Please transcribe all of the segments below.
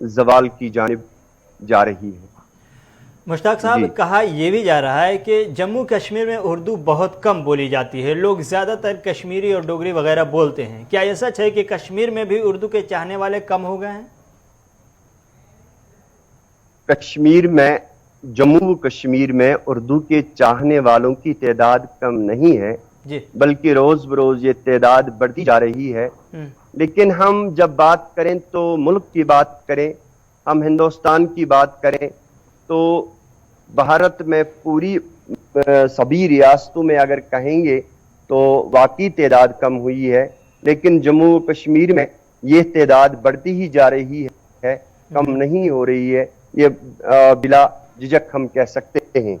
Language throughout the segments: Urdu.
زوال کی جانب جا رہی ہے۔ مشتاق صاحب، کہا یہ بھی جا رہا ہے کہ جموں کشمیر میں اردو بہت کم بولی جاتی ہے، لوگ زیادہ تر کشمیری اور ڈوگری وغیرہ بولتے ہیں، کیا یہ سچ ہے کہ کشمیر میں بھی اردو کے چاہنے والے کم ہو گئے ہیں؟ کشمیر میں، جموں کشمیر میں اردو کے چاہنے والوں کی تعداد کم نہیں ہے، جی، بلکہ روز بروز یہ تعداد بڑھتی جا رہی ہے۔ لیکن ہم جب بات کریں تو ملک کی بات کریں، ہم ہندوستان کی بات کریں تو بھارت میں پوری سبھی ریاستوں میں اگر کہیں گے تو واقعی تعداد کم ہوئی ہے، لیکن جموں و کشمیر میں یہ تعداد بڑھتی ہی جا رہی ہے، کم نہیں ہو رہی ہے، یہ بلا جھجک ہم کہہ سکتے ہیں۔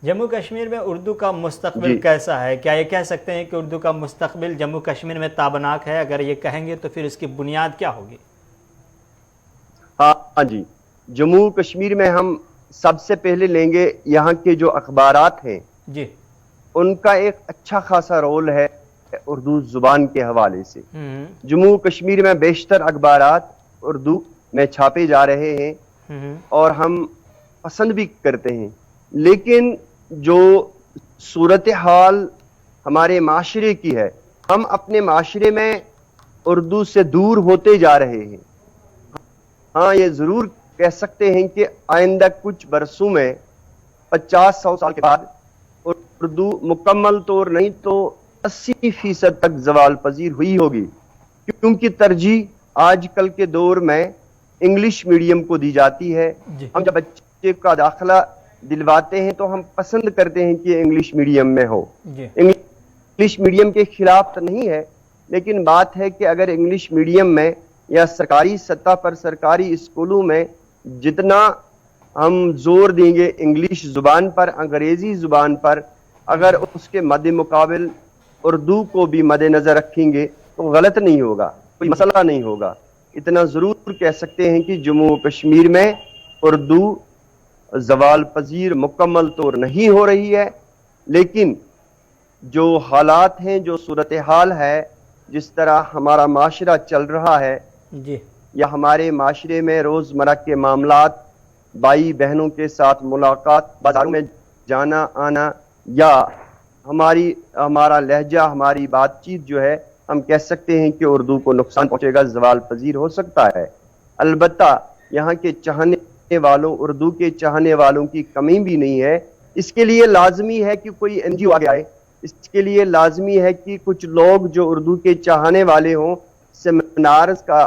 جموں کشمیر میں اردو کا مستقبل کیسا ہے؟ کیا یہ کہہ سکتے ہیں کہ اردو کا مستقبل جموں کشمیر میں تابناک ہے؟ اگر یہ کہیں گے تو پھر اس کی بنیاد کیا ہوگی؟ ہاں جی، جموں کشمیر میں ہم سب سے پہلے لیں گے یہاں کے جو اخبارات ہیں جی، ان کا ایک اچھا خاصا رول ہے اردو زبان کے حوالے سے۔ جموں کشمیر میں بیشتر اخبارات اردو میں چھاپے جا رہے ہیں اور ہم پسند بھی کرتے ہیں، لیکن جو صورتحال ہمارے معاشرے کی ہے، ہم اپنے معاشرے میں اردو سے دور ہوتے جا رہے ہیں۔ ہاں، یہ ضرور کہہ سکتے ہیں کہ آئندہ کچھ برسوں میں 50-100 سال کے بعد اردو مکمل طور نہیں تو 80% تک زوال پذیر ہوئی ہوگی، کیونکہ ترجیح آج کل کے دور میں انگلش میڈیم کو دی جاتی ہے۔ ہم جب بچے کا داخلہ دلواتے ہیں تو ہم پسند کرتے ہیں کہ انگلش میڈیم میں ہو۔ انگلش میڈیم کے خلاف تو نہیں ہے، لیکن بات ہے کہ اگر انگلش میڈیم میں یا سرکاری سطح پر سرکاری اسکولوں میں جتنا ہم زور دیں گے انگلش زبان پر، انگریزی زبان پر، اگر اس کے مد مقابل اردو کو بھی مد نظر رکھیں گے تو غلط نہیں ہوگا، کوئی مسئلہ نہیں ہوگا۔ اتنا ضرور کہہ سکتے ہیں کہ جموں و کشمیر میں اردو زوال پذیر مکمل طور نہیں ہو رہی ہے، لیکن جو حالات ہیں، جو صورتحال ہے، جس طرح ہمارا معاشرہ چل رہا ہے یا ہمارے معاشرے میں روزمرہ کے معاملات، بھائی بہنوں کے ساتھ ملاقات، بازاروں میں جانا آنا، یا ہمارا لہجہ، ہماری بات چیت جو ہے، ہم کہہ سکتے ہیں کہ اردو کو نقصان پہنچے گا، زوال پذیر ہو سکتا ہے۔ البتہ یہاں کے چاہنے والوں، اردو کے چاہنے والوں کی کمی بھی نہیں ہے۔ اس کے لیے لازمی ہے کہ کوئی این جی او آگے آئے، اس کے لیے لازمی ہے کہ کچھ لوگ جو اردو کے چاہنے والے ہوں سیمینارز کا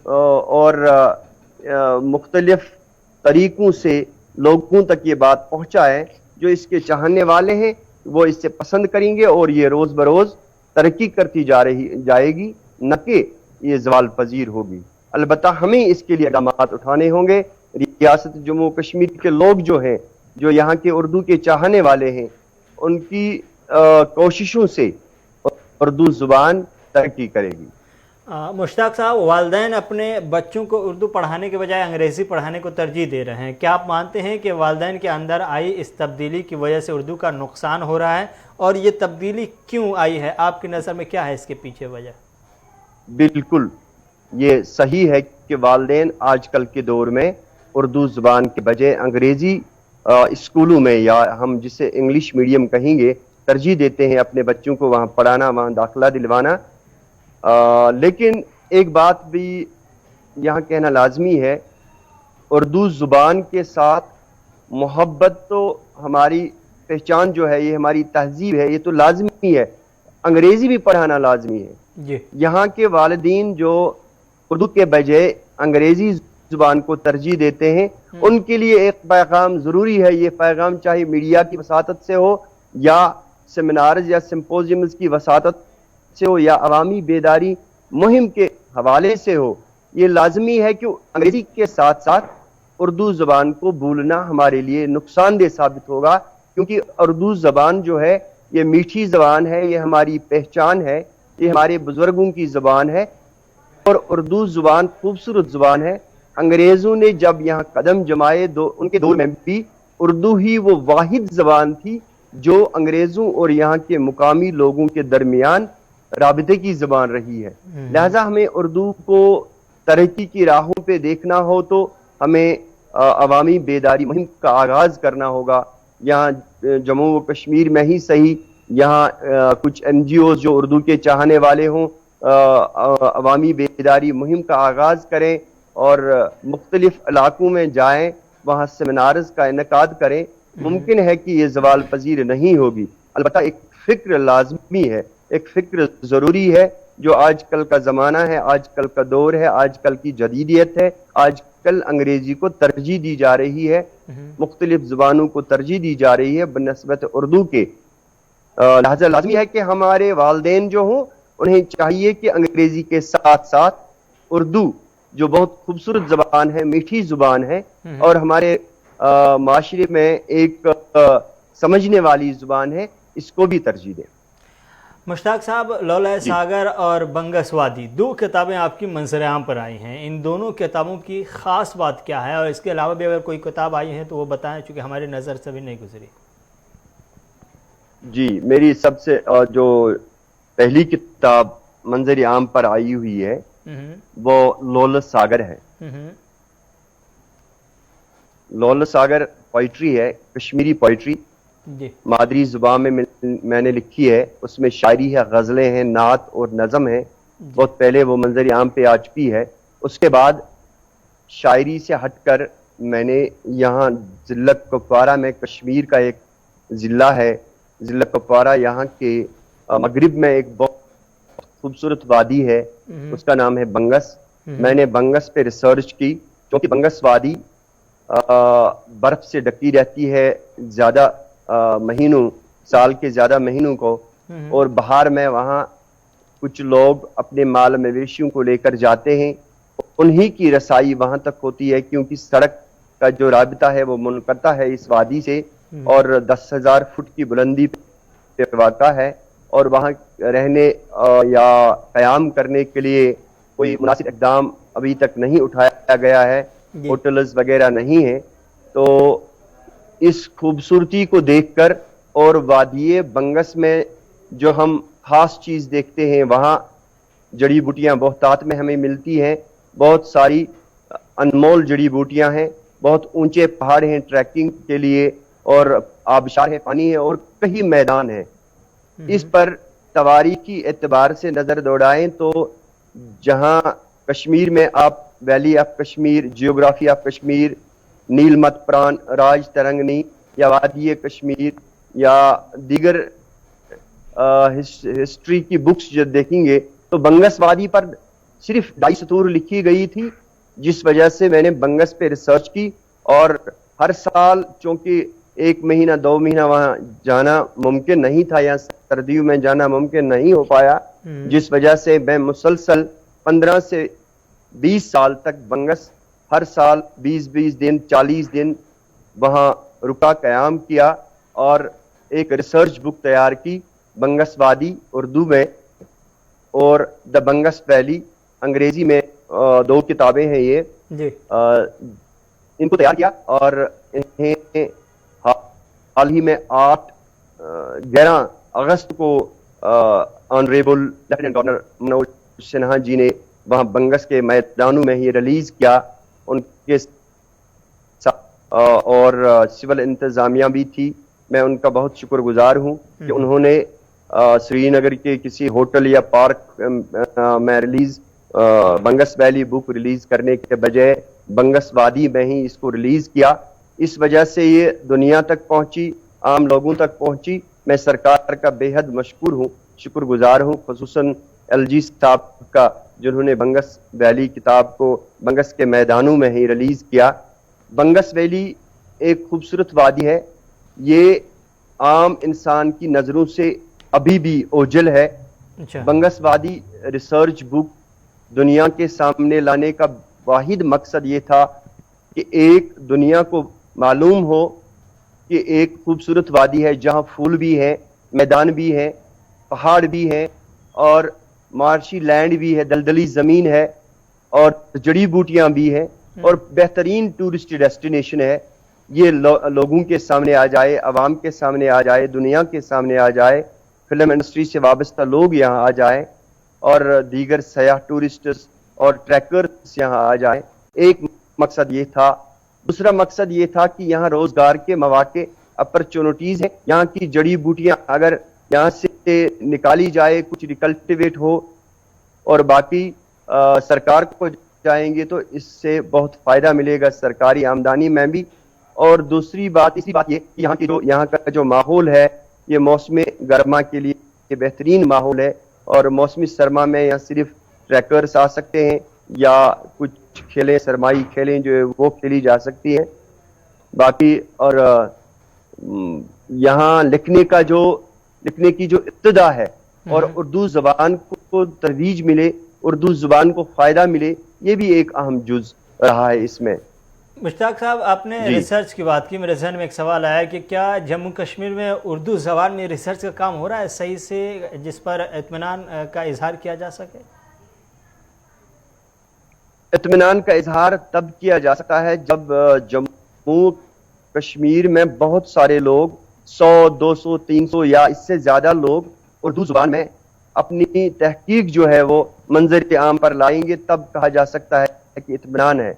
اور مختلف طریقوں سے لوگوں تک یہ بات پہنچائے، جو اس کے چاہنے والے ہیں وہ اس سے پسند کریں گے اور یہ روز بروز ترقی کرتی جائے گی، نہ کہ یہ زوال پذیر ہوگی۔ البتہ ہمیں اس کے لیے اقدامات اٹھانے ہوں گے۔ ریاست جموں کشمیر کے لوگ جو ہیں، جو یہاں کے اردو کے چاہنے والے ہیں، ان کی کوششوں سے اردو زبان ترقی کرے گی۔ مشتاق صاحب، والدین اپنے بچوں کو اردو پڑھانے کے بجائے انگریزی پڑھانے کو ترجیح دے رہے ہیں، کیا آپ مانتے ہیں کہ والدین کے اندر آئی اس تبدیلی کی وجہ سے اردو کا نقصان ہو رہا ہے؟ اور یہ تبدیلی کیوں آئی ہے؟ آپ کی نظر میں کیا ہے اس کے پیچھے وجہ؟ بالکل یہ صحیح ہے کہ والدین آج کل کے دور میں اردو زبان کے بجائے انگریزی اسکولوں میں، یا ہم جسے انگلش میڈیم کہیں گے، ترجیح دیتے ہیں اپنے بچوں کو وہاں پڑھانا، وہاں داخلہ دلوانا۔ لیکن ایک بات بھی یہاں کہنا لازمی ہے، اردو زبان کے ساتھ محبت تو ہماری پہچان جو ہے، یہ ہماری تہذیب ہے، یہ تو لازمی ہے۔ انگریزی بھی پڑھانا لازمی ہے۔ یہاں کے والدین جو اردو کے بجائے انگریزی زبان کو ترجیح دیتے ہیں، ان کے لیے ایک پیغام ضروری ہے۔ یہ پیغام چاہے میڈیا کی وساطت سے ہو، یا سیمینارز یا سمپوزیمز کی وساطت سے ہو، یا عوامی بیداری مہم کے حوالے سے ہو، یہ لازمی ہے کہ انگریزی کے ساتھ ساتھ اردو زبان کو بھولنا ہمارے لیے نقصان دہ ثابت ہوگا، کیونکہ اردو زبان جو ہے یہ میٹھی زبان ہے، یہ ہماری پہچان ہے، یہ ہمارے بزرگوں کی زبان ہے، اور اردو زبان خوبصورت زبان ہے۔ انگریزوں نے جب یہاں قدم جمائے، ان کے دور میں بھی اردو ہی وہ واحد زبان تھی جو انگریزوں اور یہاں کے مقامی لوگوں کے درمیان رابطے کی زبان رہی ہے۔ لہذا ہمیں اردو کو ترقی کی راہوں پہ دیکھنا ہو تو ہمیں عوامی بیداری مہم کا آغاز کرنا ہوگا. یہاں جموں و کشمیر میں ہی صحیح، یہاں کچھ این جی اوز جو اردو کے چاہنے والے ہوں عوامی بیداری مہم کا آغاز کریں اور مختلف علاقوں میں جائیں، وہاں سیمینارز کا انعقاد کریں. ممکن ہے کہ یہ زوال پذیر نہیں ہوگی، البتہ ایک فکر لازمی ہے، ایک فکر ضروری ہے. جو آج کل کا زمانہ ہے، آج کل کا دور ہے، آج کل کی جدیدیت ہے، آج کل انگریزی کو ترجیح دی جا رہی ہے، مختلف زبانوں کو ترجیح دی جا رہی ہے بنسبت اردو کے. لہذا لازمی ہے کہ ہمارے والدین جو ہوں انہیں چاہیے کہ انگریزی کے ساتھ ساتھ اردو جو بہت خوبصورت زبان ہے، میٹھی زبان ہے اور ہمارے معاشرے میں ایک سمجھنے والی زبان ہے، اس کو بھی ترجیح دیں. مشتاق صاحب، لولہ ساگر اور بنگس وادی 2 کتابیں آپ کی منظر عام پر آئی ہیں. ان دونوں کتابوں کی خاص بات کیا ہے، اور اس کے علاوہ بھی اگر کوئی کتاب آئی ہے تو وہ بتائیں، چونکہ ہماری نظر سے بھی نہیں گزری. جی، میری سب سے جو پہلی کتاب منظر عام پر آئی ہوئی ہے وہ لولہ ساگر ہے. لولہ ساگر پوئٹری ہے، کشمیری پوئٹری، مادری زبان میں نے لکھی ہے. اس میں شاعری ہے، غزلیں ہیں، نعت اور نظم ہے. بہت پہلے وہ منظر عام پہ آ چکی ہے. اس کے بعد شاعری سے ہٹ کر میں نے یہاں ضلع کپوارہ میں، کشمیر کا ایک ضلع ہے ضلع کپوارہ، یہاں کے مغرب میں ایک بہت خوبصورت وادی ہے، اس کا نام ہے بنگس. میں نے بنگس پہ ریسرچ کی، کیونکہ بنگس وادی برف سے ڈکی رہتی ہے زیادہ مہینوں، سال کے زیادہ مہینوں کو، اور بہار میں وہاں کچھ لوگ اپنے مال مویشیوں کو لے کر جاتے ہیں. انہی کی رسائی وہاں تک ہوتی ہے، کیونکہ سڑک کا جو رابطہ ہے وہ منقطع ہے اس وادی سے، اور 10,000 فٹ کی بلندی پہ واقع ہے. اور وہاں رہنے یا قیام کرنے کے لیے کوئی مناسب اقدام ابھی تک نہیں اٹھایا گیا ہے، ہوٹلز وغیرہ نہیں ہیں. تو اس خوبصورتی کو دیکھ کر اور وادی بنگس میں جو ہم خاص چیز دیکھتے ہیں، وہاں جڑی بوٹیاں بہتات میں ہمیں ملتی ہیں، بہت ساری انمول جڑی بوٹیاں ہیں، بہت اونچے پہاڑ ہیں ٹریکنگ کے لیے، اور آبشار ہے، پانی ہے، اور کئی میدان ہیں. اس پر تواریخی اعتبار سے نظر دوڑائیں تو جہاں کشمیر میں آپ valley of Kashmir, geography of Kashmir, Nilmat مت پران، راج ترنگنی یا وادی کشمیر یا دیگر ہسٹری کی بکس جو دیکھیں گے تو بنگس وادی پر صرف 2.5 سطور لکھی گئی تھی، جس وجہ سے میں نے بنگس پہ ریسرچ کی. اور ہر سال چونکہ 1 مہینہ 2 مہینہ وہاں جانا ممکن نہیں تھا، یا سردیوں میں جانا ممکن نہیں ہو پایا، جس وجہ سے میں مسلسل 15 سے 20 سال تک بنگس ہر سال 20 دن 40 دن وہاں رکا، قیام کیا اور ایک ریسرچ بک تیار کی، بنگس وادی اردو میں اور دا بنگس ویلی انگریزی میں. 2 کتابیں ہیں یہ. ان کو تیار کیا اور انہیں حال ہی میں 11 اگست کو honourable lieutenant governor Manoj Sinha ji نے وہاں بنگس کے میدانوں میں ہی ریلیز کیا. ان کے ساتھ اور سول انتظامیہ بھی تھی. میں ان کا بہت شکر گزار ہوں کہ انہوں نے سری نگر کے کسی ہوٹل یا پارک میں ریلیز بنگس ویلی بک ریلیز کرنے کے بجائے بنگس وادی میں ہی اس کو ریلیز کیا. اس وجہ سے یہ دنیا تک پہنچی، عام لوگوں تک پہنچی. میں سرکار کا بے حد مشکور ہوں، شکر گزار ہوں، خصوصاً ایل جی صاحب کا، جنہوں نے بنگس ویلی کتاب کو بنگس کے میدانوں میں ہی ریلیز کیا. بنگس ویلی ایک خوبصورت وادی ہے، یہ عام انسان کی نظروں سے ابھی بھی اوجھل ہے. بنگس وادی ریسرچ بک دنیا کے سامنے لانے کا واحد مقصد یہ تھا کہ ایک دنیا کو معلوم ہو کہ ایک خوبصورت وادی ہے جہاں پھول بھی ہیں، میدان بھی ہیں، پہاڑ بھی ہیں، اور مارشی لینڈ بھی ہے، دلدلی زمین ہے، اور جڑی بوٹیاں بھی ہیں، اور بہترین ٹورسٹ ڈیسٹینیشن ہے. یہ لوگوں کے سامنے آ جائے، عوام کے سامنے آ جائے، دنیا کے سامنے آ جائے، فلم انڈسٹری سے وابستہ لوگ یہاں آ جائیں، اور دیگر سیاح ٹورسٹس اور ٹریکرز یہاں آ جائیں. ایک مقصد یہ تھا. دوسرا مقصد یہ تھا کہ یہاں روزگار کے مواقع اپرچونٹیز ہیں. یہاں کی جڑی بوٹیاں اگر یہاں سے نکالی جائے, کچھ ریکلٹیویٹ ہو اور باقی سرکار کو جائیں گے تو اس سے بہت فائدہ ملے گا سرکاری آمدنی میں بھی. اور دوسری بات یہ کہ یہاں کا جو ماحول ہے یہ موسم گرما کے لیے بہترین ماحول ہے, اور موسمی سرما میں یہاں صرف ٹریکرز آ سکتے ہیں یا کچھ کھیلیں, سرمائی کھیلیں جو ہے وہ کھیلی جا سکتی ہیں. باقی اور یہاں لکھنے کی جو ابتدا ہے اور اردو زبان کو ترویج ملے, اردو زبان کو فائدہ ملے, یہ بھی ایک اہم جز رہا ہے اس میں. مشتاق صاحب, آپ نے ریسرچ کی بات کی, میرے ذہن میں ایک سوال آیا کہ کیا جموں کشمیر میں اردو زبان میں ریسرچ کا کام ہو رہا ہے صحیح سے, جس پر اطمینان کا اظہار کیا جا سکے؟ اطمینان کا اظہار تب کیا جا سکتا ہے جب جموں کشمیر میں بہت سارے لوگ 100, 200, 300 یا اس سے زیادہ لوگ اردو زبان میں اپنی تحقیق جو ہے وہ منظر عام پر لائیں گے, تب کہا جا سکتا ہے کہ اطمینان ہے.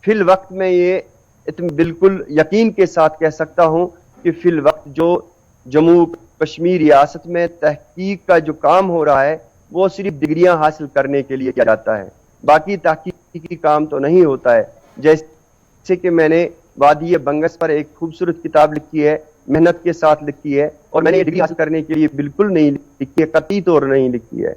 فی الوقت میں یہ بالکل یقین کے ساتھ کہہ سکتا ہوں کہ فی الوقت جو جموں کشمیر ریاست میں تحقیق کا جو کام ہو رہا ہے وہ صرف ڈگریاں حاصل کرنے کے لیے کیا جاتا ہے, باقی تحقیقی کام تو نہیں ہوتا ہے. جیسے کہ میں نے وادی بنگس پر ایک خوبصورت کتاب لکھی ہے, محنت کے ساتھ لکھی ہے, اور میں نے یہ ڈگری حاصل کرنے کے لیے بالکل نہیں لکھی ہے, قطعی طور نہیں لکھی ہے.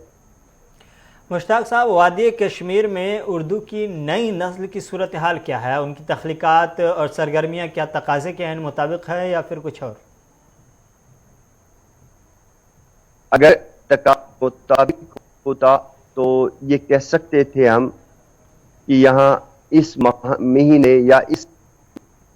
مشتاق صاحب, وادی کشمیر میں اردو کی نئی نسل کی صورتحال کیا ہے؟ ان کی تخلیقات اور سرگرمیاں کیا تقاضے کے عین مطابق ہے یا پھر کچھ اور؟ اگر تقاضے مطابق ہوتا تو یہ کہہ سکتے تھے ہم کہ یہاں اس مہینے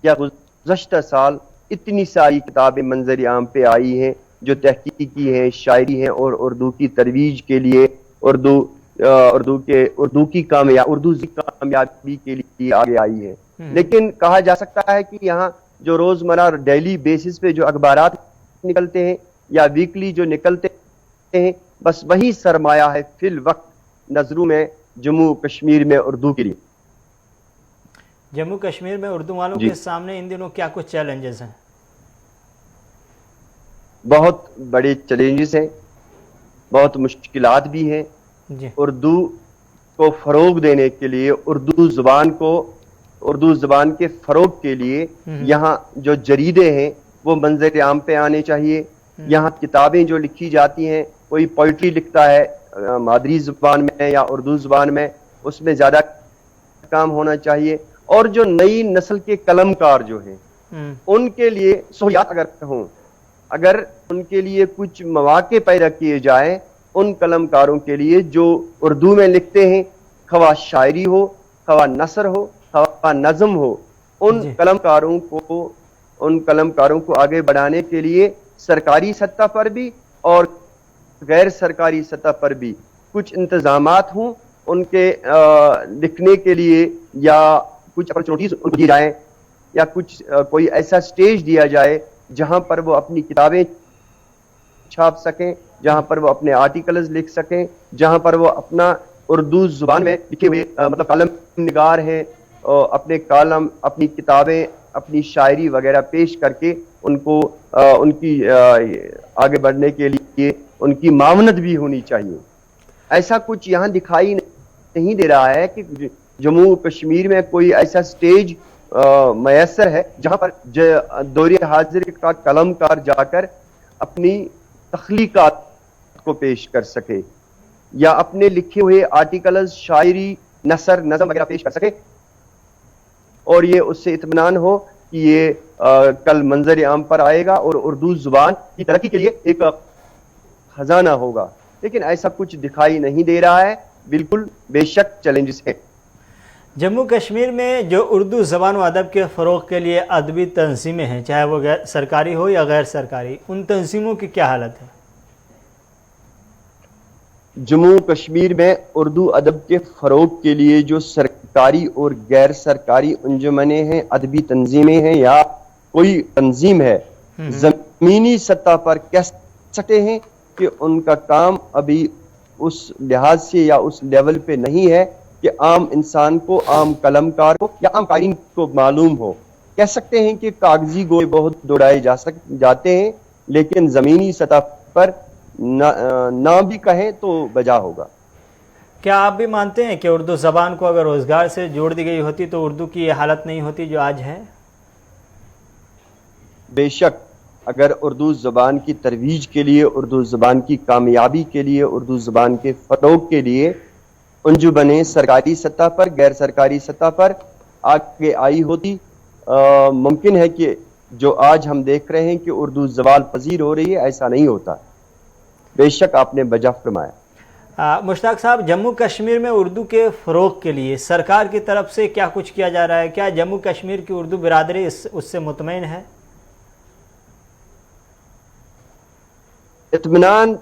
یا گزشتہ سال اتنی ساری کتابیں منظر عام پہ آئی ہیں جو تحقیقی ہیں, شاعری ہیں اور اردو کی ترویج کے لیے, اردو کی کامیابی کے لیے آگے آئی ہے. لیکن کہا جا سکتا ہے کہ یہاں جو روزمرہ ڈیلی بیسس پہ جو اخبارات نکلتے ہیں یا ویکلی جو نکلتے ہیں, بس وہی سرمایہ ہے فی الوقت نظروں میں جموں کشمیر میں اردو کے لیے. جموں کشمیر میں اردو والوں کے سامنے ان دنوں کیا کچھ چیلنجز ہیں؟ بہت بڑے چیلنجز ہیں, بہت مشکلات بھی ہیں. اردو کو فروغ دینے کے لیے, اردو زبان کے فروغ کے لیے یہاں جو جریدے ہیں وہ منظر عام پہ آنے چاہیے. یہاں کتابیں جو لکھی جاتی ہیں, کوئی پوئٹری لکھتا ہے مادری زبان میں یا اردو زبان میں, اس میں زیادہ کام ہونا چاہیے. اور جو نئی نسل کے قلمکار جو ہیں ان کے لیے سہولیات اگر ان کے لیے کچھ مواقع پیدا کیے جائیں, ان قلمکاروں کے لیے جو اردو میں لکھتے ہیں, خواہ شاعری ہو, خواہ نثر ہو, خواہ نظم ہو, ان قلمکاروں کو آگے بڑھانے کے لیے سرکاری سطح پر بھی اور غیر سرکاری سطح پر بھی کچھ انتظامات ہوں ان کے لکھنے کے لیے, یا کچھ اپرچونٹیز دی جائیں, یا کوئی ایسا سٹیج دیا جائے جہاں پر وہ اپنی کتابیں چھاپ سکیں, جہاں پر وہ اپنے آرٹیکلز لکھ سکیں, جہاں پر وہ اپنا اردو زبان میں لکھے ہوئے مطلب کالم نگار ہیں, اپنے کالم, اپنی کتابیں, اپنی شاعری وغیرہ پیش کر کے ان کو ان کی آگے بڑھنے کے لیے ان کی معاونت بھی ہونی چاہیے. ایسا کچھ یہاں دکھائی نہیں دے رہا ہے کہ جموں کشمیر میں کوئی ایسا سٹیج میسر ہے جہاں پر دور حاضر کا قلمکار جا کر اپنی تخلیقات کو پیش کر سکے یا اپنے لکھے ہوئے آرٹیکلز, شاعری, نثر, نظم وغیرہ پیش کر سکے, اور یہ اس سے اطمینان ہو کہ یہ کل منظر عام پر آئے گا اور اردو زبان کی ترقی کے لیے ایک خزانہ ہوگا. لیکن ایسا کچھ دکھائی نہیں دے رہا ہے. بالکل بے شک چیلنجز ہیں. جموں کشمیر میں جو اردو زبان و ادب کے فروغ کے لیے ادبی تنظیمیں ہیں, چاہے وہ سرکاری ہو یا غیر سرکاری, ان تنظیموں کی کیا حالت ہے؟ جموں کشمیر میں اردو ادب کے فروغ کے لیے جو سرکاری اور غیر سرکاری انجمنیں ہیں, ادبی تنظیمیں ہیں یا کوئی تنظیم ہے, زمینی سطح پر کہہ سکتے ہیں کہ ان کا کام ابھی اس لحاظ سے یا اس لیول پہ نہیں ہے کہ عام انسان کو، عام قلمکار کو یا عام قارئین کو معلوم ہو. کہہ سکتے ہیں کہ کاغذی گوئے بہت دوڑائے جاتے ہیں، لیکن زمینی سطح پر نہ بھی کہیں تو بجا ہوگا. کیا آپ بھی مانتے ہیں کہ اردو زبان کو اگر روزگار سے جوڑ دی گئی ہوتی تو اردو کی یہ حالت نہیں ہوتی جو آج ہے؟ بے شک، اگر اردو زبان کی ترویج کے لیے، اردو زبان کی کامیابی کے لیے، اردو زبان کے فروغ کے لیے انجمنیں سرکاری سطح پر، غیر سرکاری سطح پر آگے آئی ہوتی، ممکن ہے کہ جو آج ہم دیکھ رہے ہیں کہ اردو زوال پذیر ہو رہی ہے، ایسا نہیں ہوتا. بے شک آپ نے بجا فرمایا. مشتاق صاحب، جموں کشمیر میں اردو کے فروغ کے لیے سرکار کی طرف سے کیا کچھ کیا جا رہا ہے؟ کیا جموں کشمیر کی اردو برادری اس سے مطمئن ہے؟ اطمینان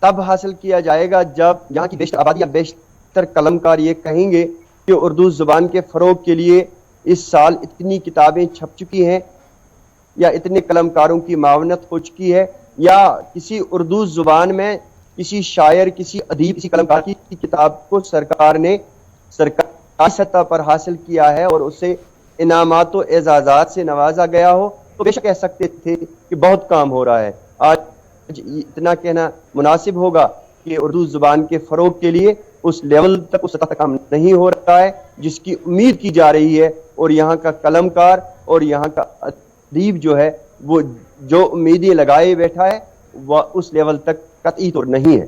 تب حاصل کیا جائے گا جب یہاں کی بیشتر آبادی یا بیشتر قلمکار یہ کہیں گے کہ اردو زبان کے فروغ کے لیے اس سال اتنی کتابیں چھپ چکی ہیں، یا اتنے قلمکاروں کی معاونت ہو چکی ہے، یا کسی اردو زبان میں کسی شاعر، کسی ادیب، کسی قلمکار کی کتاب کو سرکار نے سرکاری سطح پر حاصل کیا ہے اور اسے انعامات و اعزازات سے نوازا گیا ہو، تو بے شک کہہ سکتے تھے کہ بہت کام ہو رہا ہے. آج اتنا کہنا مناسب ہوگا کہ اردو زبان کے فروغ کے لیے اس لیول تک، اس سطح تک کام نہیں ہو رہا ہے جس کی امید کی جا رہی ہے، اور یہاں کا قلمکار اور یہاں کا ادیب جو ہے وہ جو امیدیں لگائے بیٹھا ہے وہ اس لیول تک قطعی طور نہیں ہے.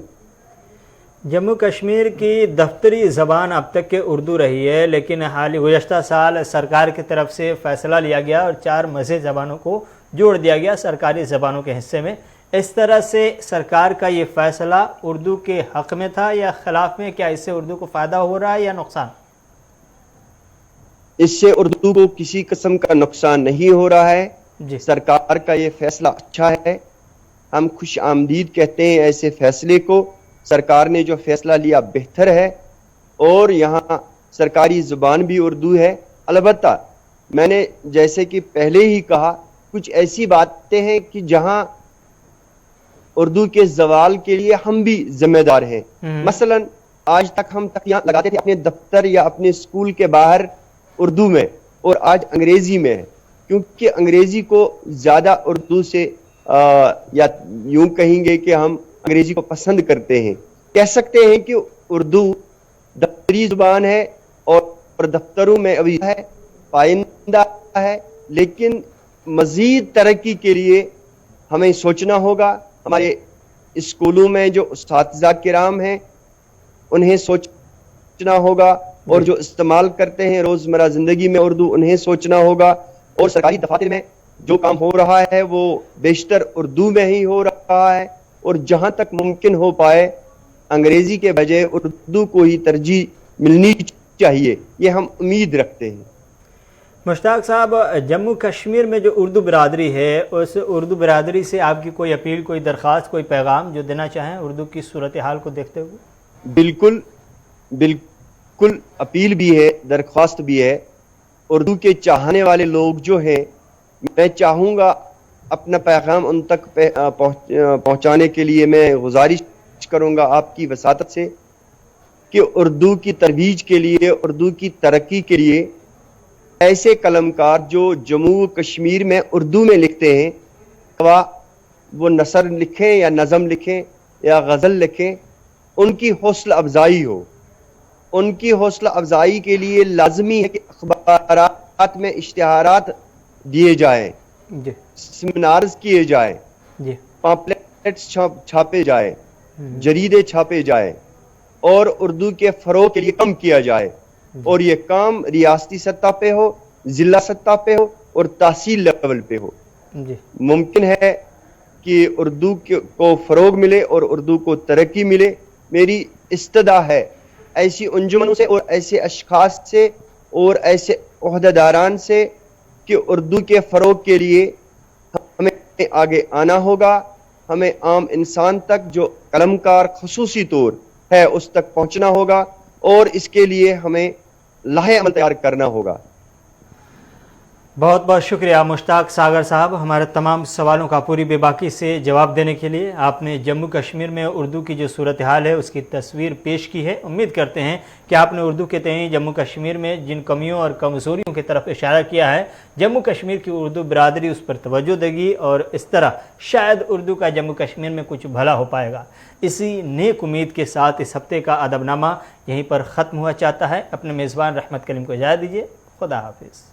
جموں کشمیر کی دفتری زبان اب تک کے اردو رہی ہے، لیکن حالی گزشتہ سال سرکار کی طرف سے فیصلہ لیا گیا اور 4 مزید زبانوں کو جوڑ دیا گیا سرکاری زبانوں کے حصے میں. اس طرح سے سرکار کا یہ فیصلہ اردو کے حق میں تھا یا خلاف میں؟ کیا اس سے اردو کو فائدہ ہو رہا ہے یا نقصان؟ اس سے اردو کو کسی قسم کا نقصان نہیں ہو رہا ہے. جی، سرکار کا یہ فیصلہ اچھا ہے، ہم خوش آمدید کہتے ہیں ایسے فیصلے کو. سرکار نے جو فیصلہ لیا بہتر ہے، اور یہاں سرکاری زبان بھی اردو ہے. البتہ میں نے جیسے کہ پہلے ہی کہا، کچھ ایسی باتیں ہیں کہ جہاں اردو کے زوال کے لیے ہم بھی ذمہ دار ہیں. مثلا آج تک ہم تقریاں لگاتے تھے اپنے دفتر یا اپنے اسکول کے باہر اردو میں، اور آج انگریزی میں ہے، کیونکہ انگریزی کو زیادہ اردو سے یا یوں کہیں گے کہ ہم انگریزی کو پسند کرتے ہیں. کہہ سکتے ہیں کہ اردو دفتری زبان ہے اور دفتروں میں ابھی ہے، پائندہ ہے، لیکن مزید ترقی کے لیے ہمیں سوچنا ہوگا. ہمارے اسکولوں میں جو اساتذہ کرام ہیں انہیں سوچنا ہوگا، اور جو استعمال کرتے ہیں روزمرہ زندگی میں اردو انہیں سوچنا ہوگا، اور سرکاری دفاتر میں جو کام ہو رہا ہے وہ بیشتر اردو میں ہی ہو رہا ہے، اور جہاں تک ممکن ہو پائے انگریزی کے بجائے اردو کو ہی ترجیح ملنی چاہیے، یہ ہم امید رکھتے ہیں. مشتاق صاحب، جموں کشمیر میں جو اردو برادری ہے، اس اردو برادری سے آپ کی کوئی اپیل، کوئی درخواست، کوئی پیغام جو دینا چاہیں اردو کی صورتحال کو دیکھتے ہوئے؟ بالکل اپیل بھی ہے، درخواست بھی ہے. اردو کے چاہنے والے لوگ جو ہیں، میں چاہوں گا اپنا پیغام ان تک پہنچانے کے لیے میں گزارش کروں گا آپ کی وساطت سے کہ اردو کی ترویج کے لیے، اردو کی ترقی کے لیے ایسے قلمکار جو جموں کشمیر میں اردو میں لکھتے ہیں، وہ نثر لکھیں یا نظم لکھیں یا غزل لکھیں، ان کی حوصلہ افزائی ہو. ان کی حوصلہ افزائی کے لیے لازمی ہے کہ اخبارات میں اشتہارات دیے جائیں، جی، سیمینارز کیے جائیں، جی، پامپلیٹس چھاپے جائیں، جریدے چھاپے جائیں، اور اردو کے فروغ کے لیے کام کیا جائے. اور یہ کام ریاستی سطح پہ ہو، ضلع سطح پہ ہو، اور تحصیل لیول پہ ہو. جی، ممکن ہے کہ اردو کو فروغ ملے اور اردو کو ترقی ملے. میری استدعا ہے ایسی انجمنوں سے اور ایسے اشخاص سے اور ایسے عہدیداران سے کہ اردو کے فروغ کے لیے ہمیں آگے آنا ہوگا. ہمیں عام انسان تک جو قلمکار خصوصی طور ہے اس تک پہنچنا ہوگا، اور اس کے لیے ہمیں لاہ عمل تیار کرنا ہوگا. بہت بہت شکریہ مشتاق ساگر صاحب ہمارے تمام سوالوں کا پوری بے باکی سے جواب دینے کے لیے۔ آپ نے جموں کشمیر میں اردو کی جو صورتحال ہے اس کی تصویر پیش کی ہے۔ امید کرتے ہیں کہ آپ نے اردو کے تئیں جموں کشمیر میں جن کمیوں اور کمزوریوں کی طرف اشارہ کیا ہے، جموں کشمیر کی اردو برادری اس پر توجہ دے گی اور اس طرح شاید اردو کا جموں کشمیر میں کچھ بھلا ہو پائے گا۔ اسی نیک امید کے ساتھ اس ہفتے کا ادب نامہ یہیں پر ختم ہوا چاہتا ہے۔ اپنے میزبان رحمت کلیم کو اجازت دیجیے۔ خدا حافظ۔